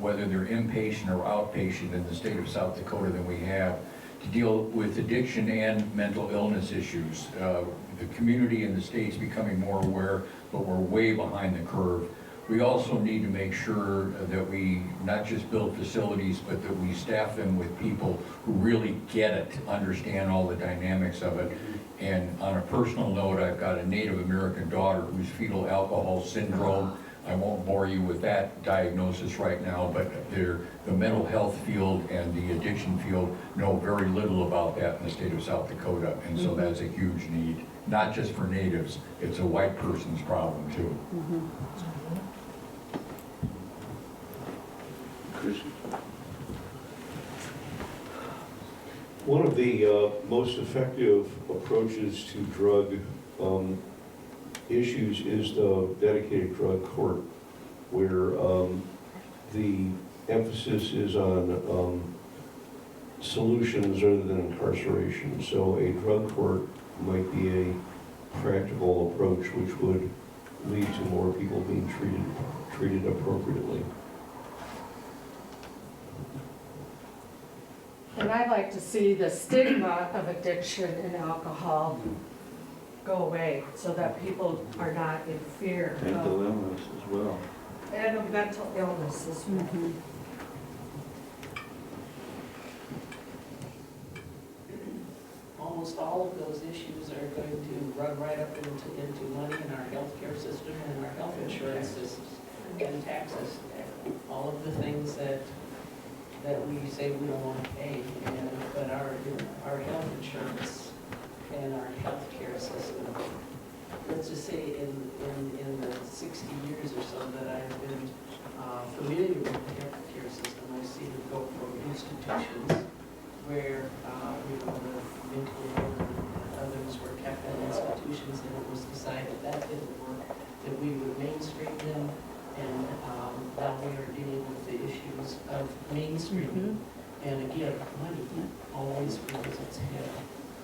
whether they're inpatient or outpatient in the state of South Dakota than we have, to deal with addiction and mental illness issues. The community in the state's becoming more aware, but we're way behind the curve. We also need to make sure that we not just build facilities, but that we staff them with people who really get it, understand all the dynamics of it. And on a personal note, I've got a Native American daughter who's fetal alcohol syndrome. I won't bore you with that diagnosis right now, but the mental health field and the addiction field know very little about that in the state of South Dakota, and so that's a huge need, not just for natives, it's a white person's problem too. One of the most effective approaches to drug issues is the dedicated drug court, where the emphasis is on solutions rather than incarceration. So a drug court might be a practical approach which would lead to more people being treated appropriately. And I'd like to see the stigma of addiction and alcohol go away, so that people are not in fear Mental of, illness as well. and of mental illness as well. Almost all of those issues are going to run right up into money in our healthcare system and our health insurance system and taxes. All of the things that we say we don't want to pay, but our health insurance and our healthcare system. Let's just say in the 60 years or so that I've been familiar with the healthcare system, I've seen it go from institutions where the mental and others were kept in institutions, and it was decided that didn't work, that we would mainstream them, and now we are dealing with the issues of mainstreaming. And again, money always rears its head.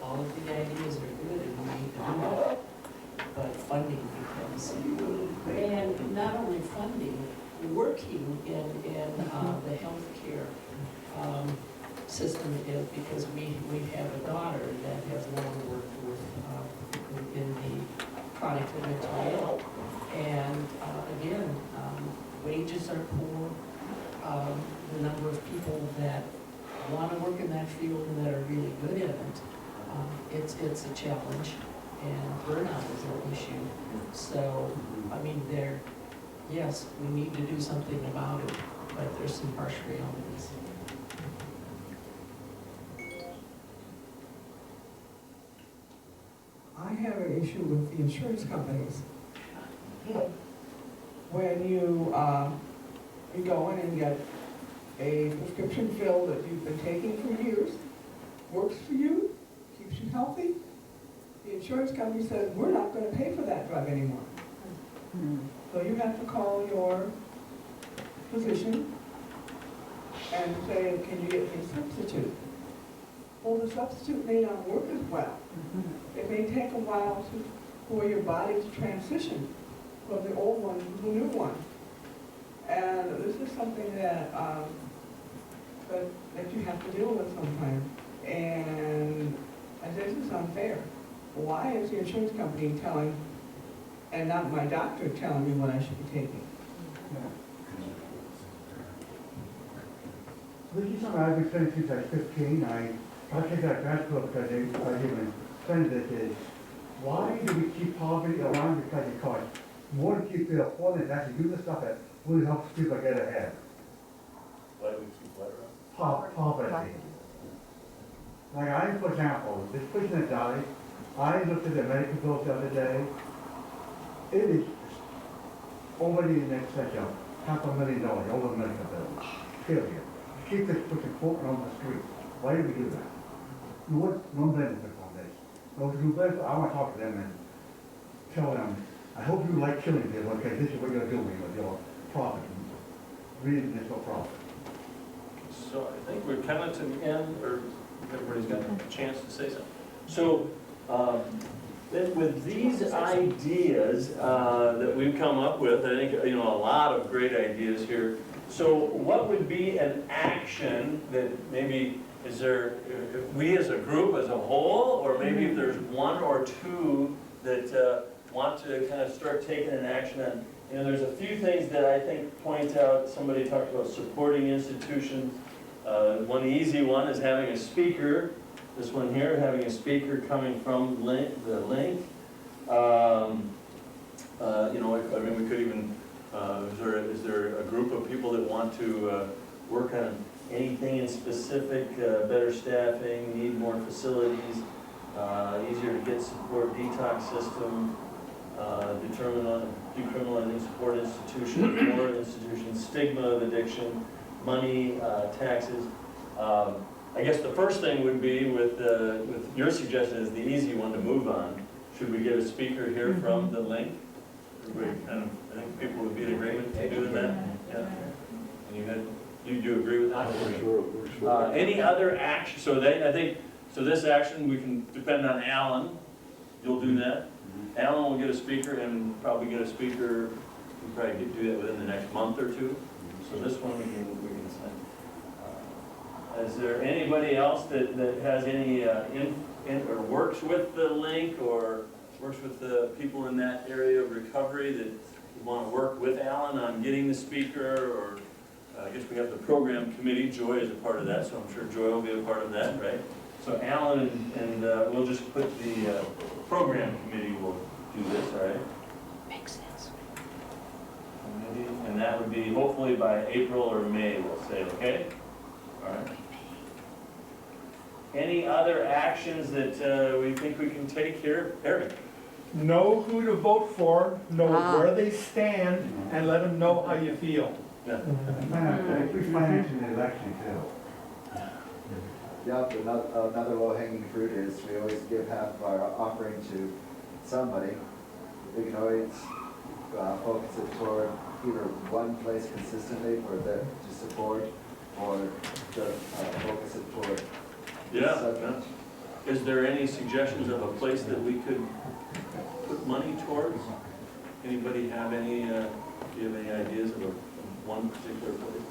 All of the ideas are good and we need to do it, but funding becomes, and not only funding, working in the healthcare system, because we have a daughter that has long worked with in the chronic mental ill, and again, wages are poor. The number of people that want to work in that field and that are really good in it, it's a challenge, and burnout is an issue. So, I mean, yes, we need to do something about it, but there's some harsh realities. I have an issue with the insurance companies. When you go in and get a prescription pill that you've been taking for years, works for you, keeps you healthy, the insurance company says, we're not going to pay for that drug anymore. So you have to call your physician and say, can you get me a substitute? Well, the substitute may not work as well. It may take a while for your body to transition from the old one to the new one. And this is something that you have to deal with sometimes. And this is unfair. Why is the insurance company telling, and not my doctor telling me what I should be taking? This is something I've been saying since I was 15. I take that grad school because I even said this is, why do we keep poverty around? Because it costs more to keep the affording than actually do the stuff that really helps people get ahead. Why do we keep what around? Poverty. Like for example, this person that died, I looked at the medical bills the other day. It is already in excess of $500,000 over the medical bills. Period. Keep this person quoting on the street. Why do we do that? No benefit on this. Those who benefit, I want to talk to them and tell them, I hope you like killing people, okay, this is what you're doing with your profit. Reason is for profit. So I think we're kind of to the end, or everybody's got a chance to say something. So with these ideas that we've come up with, I think, a lot of great ideas here. So what would be an action that maybe, is there, we as a group, as a whole, or maybe if there's one or two that want to kind of start taking an action on, there's a few things that I think point out, somebody talked about supporting institutions. One easy one is having a speaker. This one here, having a speaker coming from the link. We could even, is there a group of people that want to work on anything in specific, better staffing, need more facilities, easier to get support, detox system, decriminalizing support institutions, more institutions, stigma of addiction, money, taxes. I guess the first thing would be with your suggestion is the easy one to move on. Should we get a speaker here from the link? Everybody kind of, I think people would be in agreement to do that. Yeah. And you agree with that? Sure. Any other action? So I think this action we can depend on Alan. You'll do that. Alan will get a speaker and probably get a speaker. We'll probably do that within the next month or two. So this one we can send. Is there anybody else that has any or works with the link or works with the people in that area of recovery that want to work with Alan on getting the speaker? Or I guess we have the program committee. Joy is a part of that, so I'm sure Joy will be a part of that, right? So Alan and we'll just put the program committee will do this, all right? Makes sense. And that would be hopefully by April or May, we'll say, okay? All right. Any other actions that we think we can take here? Eric? Know who to vote for, know where they stand, and let them know how you feel. Yeah. We finance an election too. Yep, another low-hanging fruit is we always give half of our offering to somebody. We can always focus it toward either one place consistently for them to support, or to focus it toward. Yeah. Is there any suggestions of a place that we could put money towards? Anybody have any? Do you have any ideas of one particular place?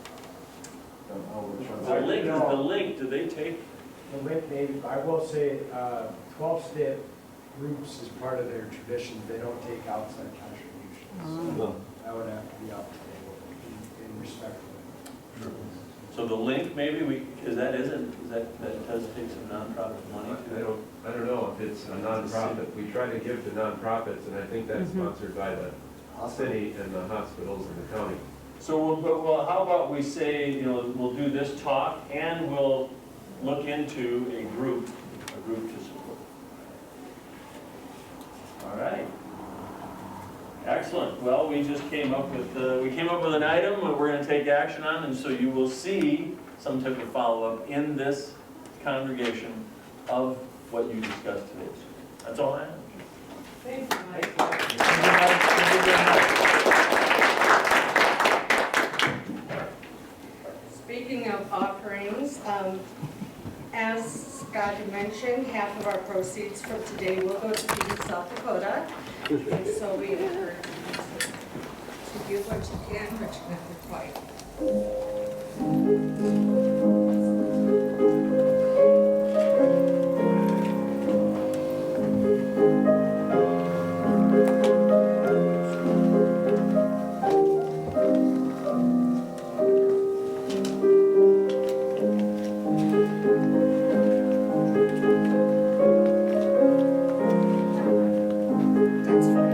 The link, do they take? The link, maybe, I will say, 12-step groups is part of their tradition. They don't take outside contributions. So that would have to be off the table in respect to it. So the link, maybe that does take some nonprofit money too? I don't know if it's a nonprofit. We try to give to nonprofits, and I think that's sponsored by the city and the hospitals and the county. So well, how about we say, we'll do this talk and we'll look into a group to support. All right. Excellent. Well, we just came up with an item that we're going to take action on, and so you will see some type of follow-up in this congregation of what you discussed today. That's all I have. Thank you, Mike. Speaking of offerings, as Scott had mentioned, half of our proceeds from today will go to Feeding South Dakota. And so we encourage you to give what you can, but you never quite. That's fine.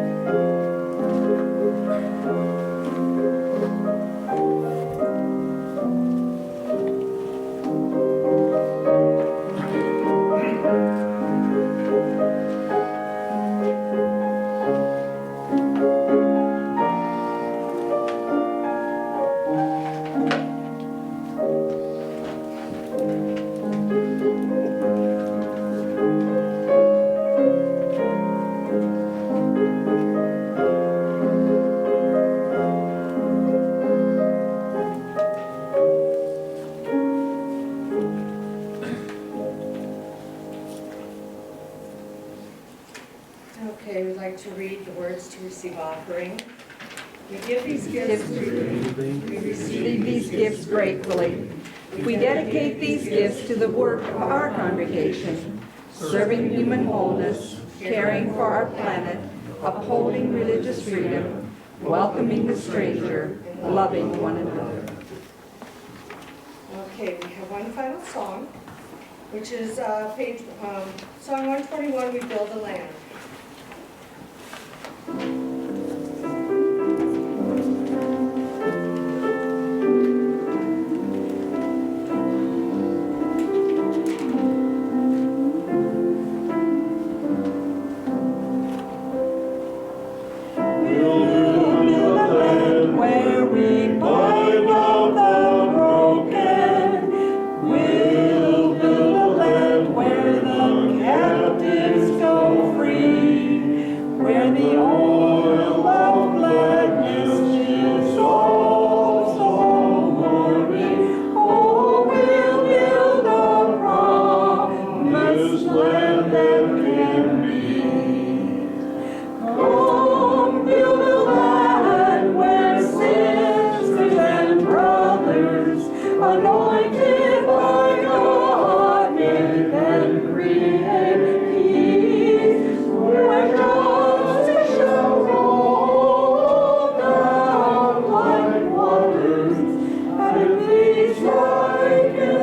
Okay, we'd like to read the words to receive offering. We give these gifts, we receive Receive these gifts gratefully. We dedicate these gifts to the work of our congregation, serving human wholeness, caring for our planet, upholding religious freedom, welcoming the stranger, loving one another. Okay, we have one final song, which is Song 121, We Build the Land. Where we bind up the broken, we'll build a land where the captives go free, where the oil of gladness dissolves all mourning. Oh, we'll build a promised land that can be. Come, build a land where sisters and brothers, anointed by God, make and create peace, where justice shall roll down like waters, and peace like an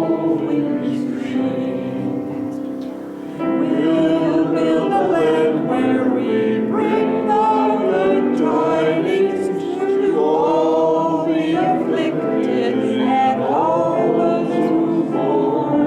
ever-flowing stream. We'll build a land where we bring the good tidings to all the afflicted and all those who mourn.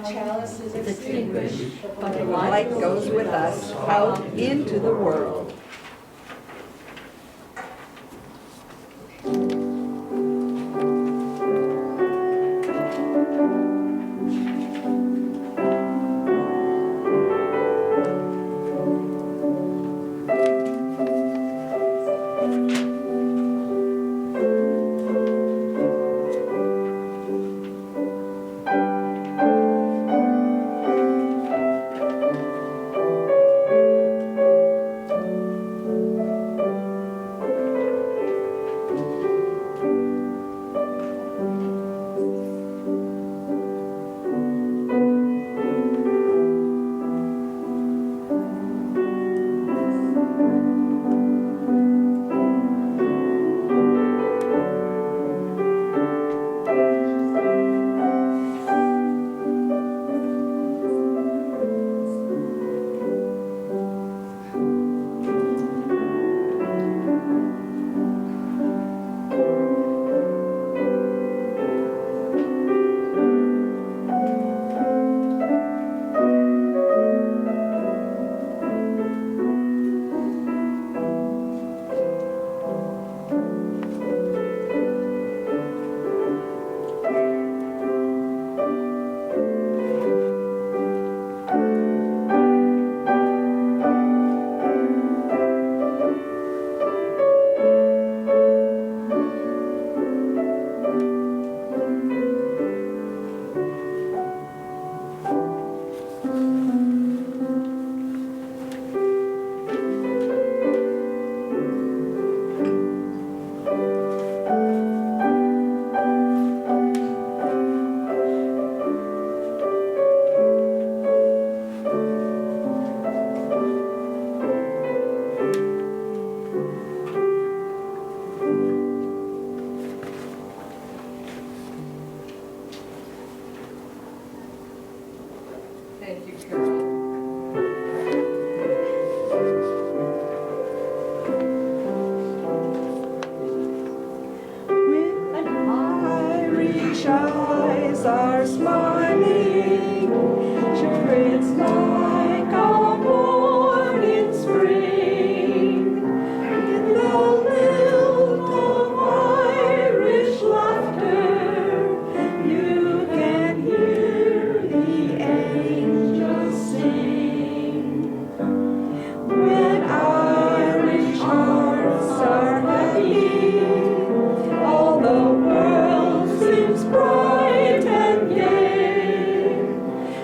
chalice is extinguished, but the light goes with us out into the world. Thank you, Carol. When Irish eyes are smiling, sure it's like a morning spring. In the lilt of Irish laughter, you can hear the angels sing. When Irish hearts are happy, all the world seems bright and gay.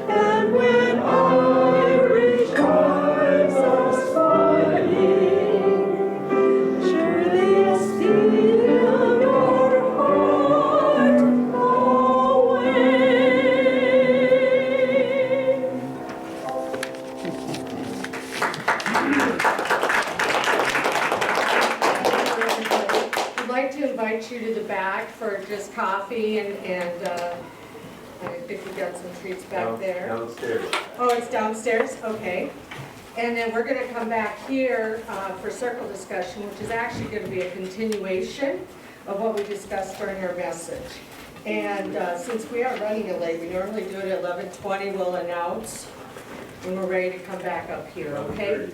And when Irish eyes are smiling, surely steal your heart away. I'd like to invite you to the back for just coffee and I think we got some treats back there. Downstairs. Oh, it's downstairs? Okay. And then we're going to come back here for circle discussion, which is actually going to be a continuation of what we discussed during our message. And since we are running it late, we normally do it at 11:20. We'll announce when we're ready to come back up here, okay? 11:30.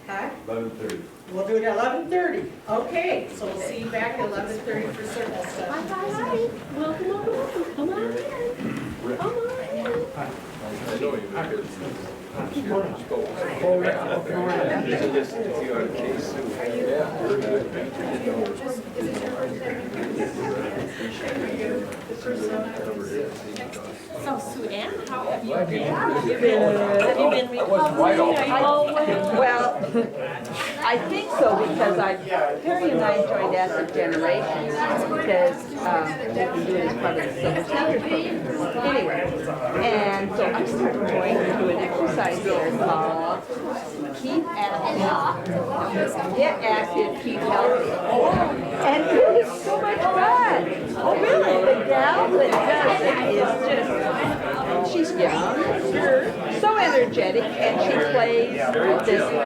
Huh? 11:30. We'll do it at 11:30. Okay, so we'll see you back at 11:30 for circle session. Welcome, come on in. Come on in. I know you. So Sue Ann, how have you been? Have you been recovering? Are you all well? Well, I think so because Perry and I joined Acid Generations because we've been doing this part of the Silver Center program. Anyway, and so I started going to an exercise center called Keep Active, Get Active, Keep Healthy. And it is so much fun. Oh really? The gal that does it is just, she's young, so energetic, and she plays this